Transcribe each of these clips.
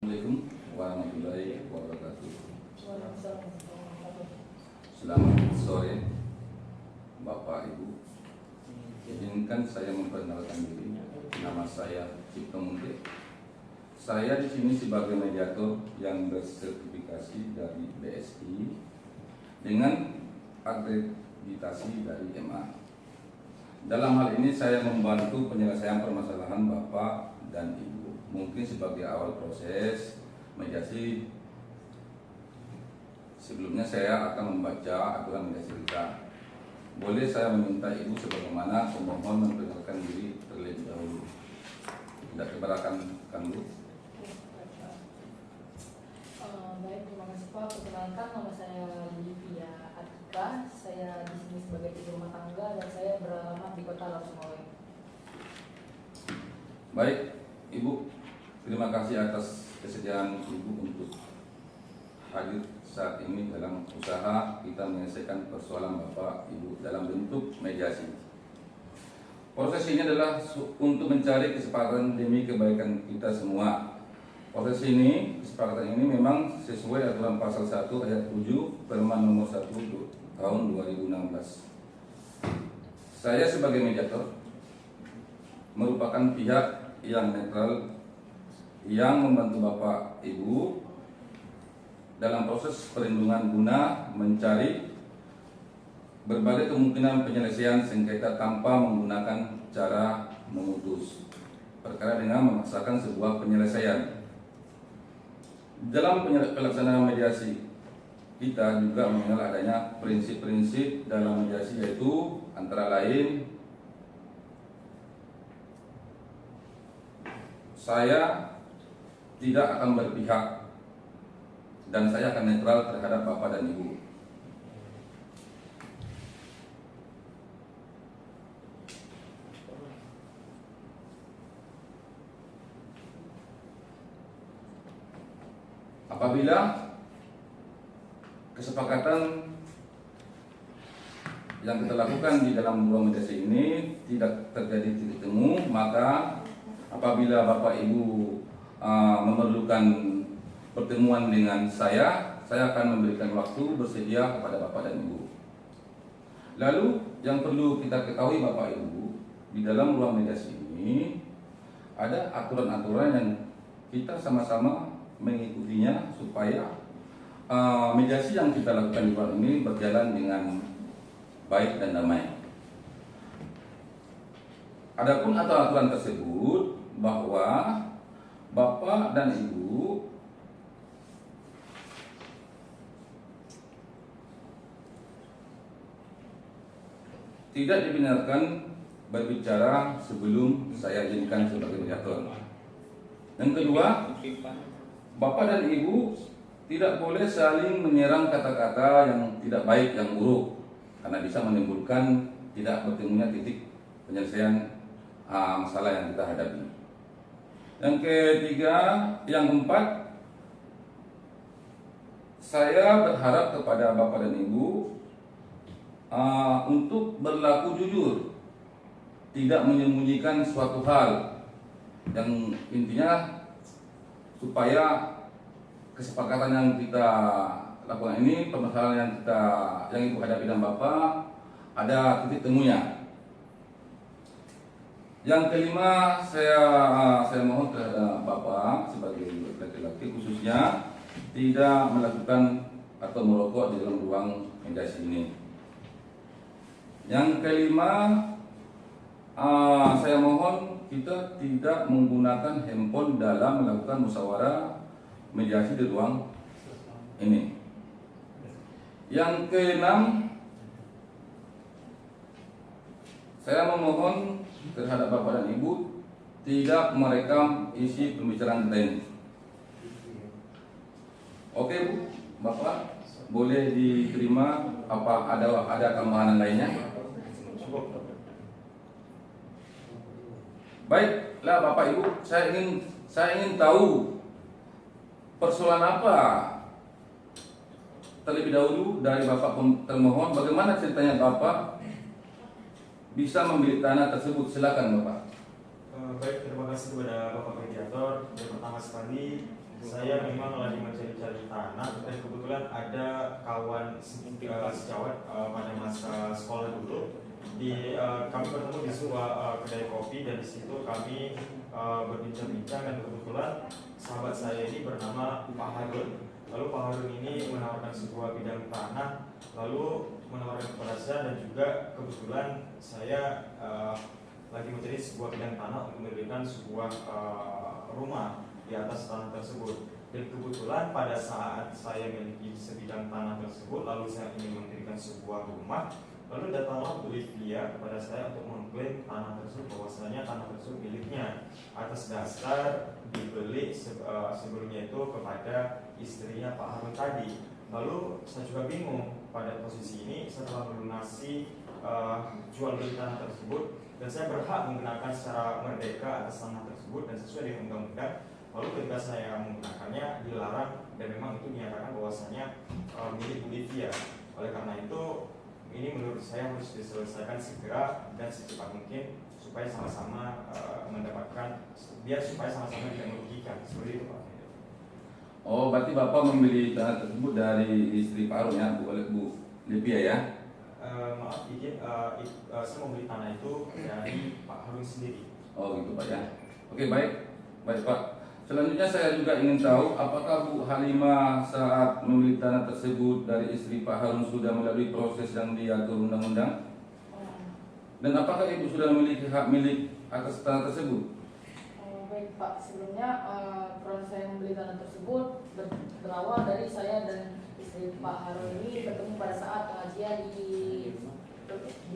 Assalamualaikum warahmatullahi wabarakatuh. Selamat sore Bapak Ibu. Izinkan saya memperkenalkan diri. Nama saya Cipto Munte. Saya di sini sebagai mediator yang bersertifikasi dari BSI dengan akreditasi dari MA. Dalam hal ini saya membantu penyelesaian permasalahan Bapak dan Ibu. Mungkin sebagai awal proses mediasi, sebelumnya saya akan membaca aturan mediasi kita. Boleh saya meminta Ibu sebagaimana pemohon memperkenalkan diri terlebih dahulu. Tidak keberatan kan Bu? Baik, terima kasih Pak. Perkenalkan, nama saya Livia Atika. Saya di sini sebagai ibu rumah tangga dan saya beralamat di Kota Lasumawe. Baik, Ibu. Terima kasih atas kesediaan Ibu untuk hadir saat ini dalam usaha kita menyelesaikan persoalan Bapak Ibu dalam bentuk mediasi. Proses ini adalah untuk mencari kesepakatan demi kebaikan kita semua. Proses ini, kesepakatan ini memang sesuai aturan pasal 1 ayat 7 Permen nomor 1 tahun 2016. Saya sebagai mediator merupakan pihak yang netral yang membantu Bapak Ibu dalam proses perlindungan guna mencari berbagai kemungkinan penyelesaian sengketa tanpa menggunakan cara memutus perkara dengan memaksakan sebuah penyelesaian. Dalam pelaksanaan mediasi, kita juga mengenal adanya prinsip-prinsip dalam mediasi, yaitu antara lain saya tidak akan berpihak dan saya akan netral terhadap Bapak dan Ibu. Apabila kesepakatan yang kita lakukan di dalam ruang mediasi ini tidak terjadi titik temu, maka apabila Bapak Ibu memerlukan pertemuan dengan saya akan memberikan waktu bersedia kepada Bapak dan Ibu. Lalu yang perlu kita ketahui Bapak Ibu, di dalam ruang mediasi ini ada aturan-aturan yang kita sama-sama mengikutinya supaya mediasi yang kita lakukan di ruang ini berjalan dengan baik dan damai. Adapun aturan tersebut bahwa Bapak dan Ibu tidak dibenarkan berbicara sebelum saya izinkan sebagai mediator. Yang kedua, Bapak dan Ibu tidak boleh saling menyerang kata-kata yang tidak baik, yang buruk, karena bisa menimbulkan tidak bertemunya titik penyelesaian masalah yang kita hadapi. Yang ketiga, yang keempat, saya berharap kepada Bapak dan Ibu untuk berlaku jujur, tidak menyembunyikan suatu hal, yang intinya supaya kesepakatan yang kita lakukan ini, permasalahan yang Ibu hadapi dan Bapak ada titik temunya. Yang kelima, saya mohon terhadap Bapak sebagai laki-laki khususnya tidak melakukan atau merokok di dalam ruang mediasi ini. Yang kelima, saya mohon kita tidak menggunakan handphone dalam melakukan musyawarah mediasi di ruang ini. Yang keenam, saya memohon terhadap Bapak dan Ibu tidak merekam isi pembicaraan kita ini. Oke Bu, Bapak boleh diterima. Apa ada tambahan lainnya? Baiklah Bapak Ibu, saya ingin tahu persoalan apa terlebih dahulu dari Bapak termohon. Bagaimana ceritanya Bapak bisa membeli tanah tersebut? Silakan Bapak. Baik, terima kasih kepada Bapak Mediator. Yang pertama sekali Saya memang lagi mencari-cari tanah dan kebetulan ada kawan sejawat pada masa sekolah dulu. Kami bertemu di sebuah kedai kopi dan di situ kami berbincang-bincang dan kebetulan sahabat saya ini bernama Pak Harun. Lalu Pak Harun ini menawarkan sebuah bidang tanah, lalu menawarkan kepada saya dan juga kebetulan saya lagi mencari sebuah bidang tanah untuk mendirikan sebuah rumah di atas tanah tersebut. Dan kebetulan pada saat saya memiliki sebidang tanah tersebut, lalu saya ingin mendirikan sebuah rumah, lalu datanglah Bolivia kepada saya untuk mengklaim tanah tersebut, bahwasanya tanah tersebut miliknya atas dasar dibeli sebelumnya itu kepada istrinya Pak Harun tadi. Lalu saya juga bingung pada posisi ini setelah melunasi jual beli tanah tersebut, dan saya berhak menggunakan secara merdeka atas tanah tersebut dan sesuai dengan undang-undang. Lalu ketika saya menggunakannya dilarang dan memang itu dinyatakan bahwasanya milik Bolivia. Oleh karena itu ini menurut saya harus diselesaikan segera dan secepat mungkin supaya sama-sama mendapatkan, biar supaya sama-sama tidak merugikan. Seperti itu Pak. Oh, berarti Bapak membeli tanah tersebut dari istri Pak Harun ya, Bu Livia ya? Maaf, izin, saya membeli tanah itu dari Pak Harun sendiri. Oh gitu Pak ya. Oke, baik Pak. Selanjutnya saya juga ingin tahu apakah Bu Halimah saat membeli tanah tersebut dari istri Pak Harun sudah melalui proses yang diatur undang-undang? Dan apakah Ibu sudah memiliki hak milik atas tanah tersebut? Baik Pak, sebelumnya proses saya membeli tanah tersebut berawal dari saya dan istri Pak Harun ini bertemu pada saat pengajian di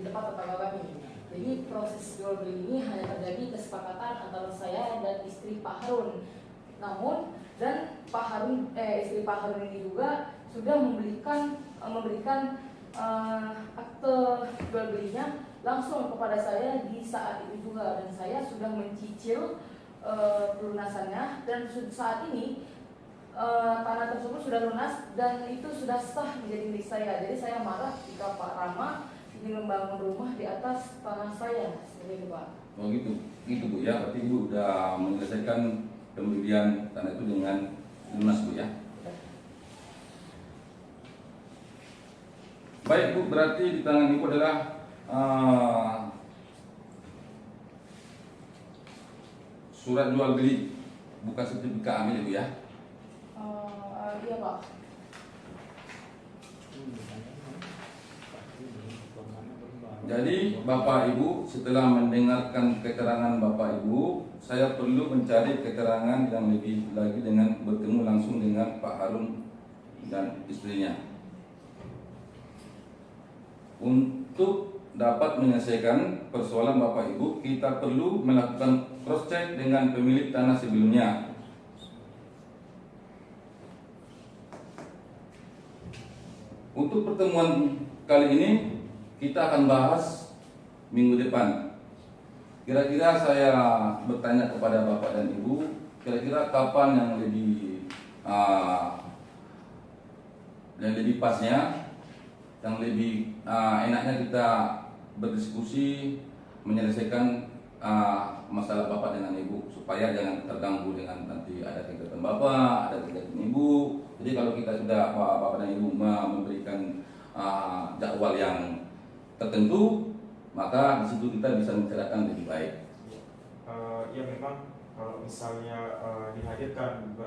tempat tetangga kami. Jadi proses jual beli ini hanya terjadi kesepakatan antara saya dan istri Pak Harun. Namun istri Pak Harun ini juga sudah memberikan akte jual belinya langsung kepada saya di saat itu juga, dan saya sudah mencicil pelunasannya, dan saat ini tanah tersebut sudah lunas dan itu sudah sah menjadi milik saya. Jadi saya marah jika Pak Rama ingin membangun rumah di atas tanah saya, seperti itu Pak. Oh gitu Bu ya. Berarti Ibu sudah menyelesaikan pembelian tanah itu dengan lunas Bu ya. Baik Bu, berarti di tangan Ibu adalah surat jual beli, bukan sertifikat amil Ibu ya? Iya Pak. Jadi Bapak Ibu, setelah mendengarkan keterangan Bapak Ibu, saya perlu mencari keterangan yang lebih lagi dengan bertemu langsung dengan Pak Harun dan istrinya. Untuk dapat menyelesaikan persoalan Bapak Ibu, kita perlu melakukan cross check dengan pemilik tanah sebelumnya. Untuk pertemuan kali ini kita akan bahas minggu depan. Kira-kira saya bertanya kepada Bapak dan Ibu, kira-kira kapan yang lebih pasnya, yang lebih enaknya kita berdiskusi menyelesaikan masalah Bapak dengan Ibu, supaya jangan terganggu dengan nanti ada kegiatan Bapak, ada kegiatan Ibu. Jadi kalau kita sudah Bapak dan Ibu memberikan jadwal yang tertentu, maka di situ kita bisa membicarakan lebih baik. Ya memang kalau misalnya dihadirkan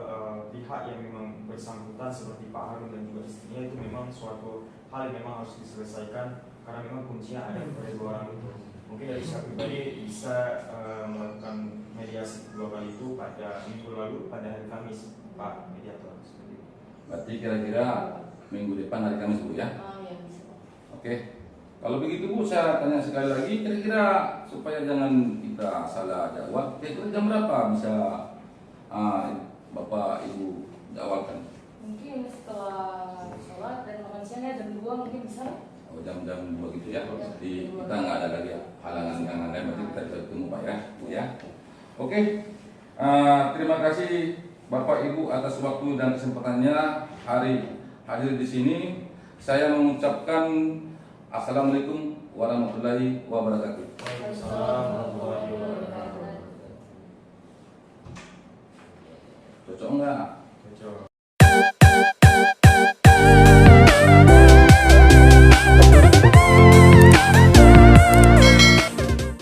pihak yang memang bersangkutan seperti Pak Harun dan juga istrinya, itu memang suatu hal yang memang harus diselesaikan, karena memang kuncinya ada pada dua orang itu. Mungkin dari saya pribadi bisa melakukan mediasi kedua kali itu pada minggu lalu pada hari Kamis, Pak mediator. Seperti itu. Berarti kira-kira minggu depan hari Kamis Bu ya? Iya bisa Pak. Oke. Kalau begitu Bu, saya tanya sekali lagi, kira-kira supaya jangan kita salah jadwal, kira-kira jam berapa bisa Bapak Ibu jadwalkan? Mungkin setelah sholat dan makan siang ya, jam 2 mungkin bisa. Oh, jam-jam 2 gitu ya. Jadi kita nggak ada lagi halangan yang lain, berarti kita bisa ketemu Pak ya, Bu ya. Oke. Terima kasih Bapak Ibu atas waktu dan kesempatannya hadir di sini. Saya mengucapkan Assalamualaikum warahmatullahi wabarakatuh. Waalaikumsalam warahmatullahi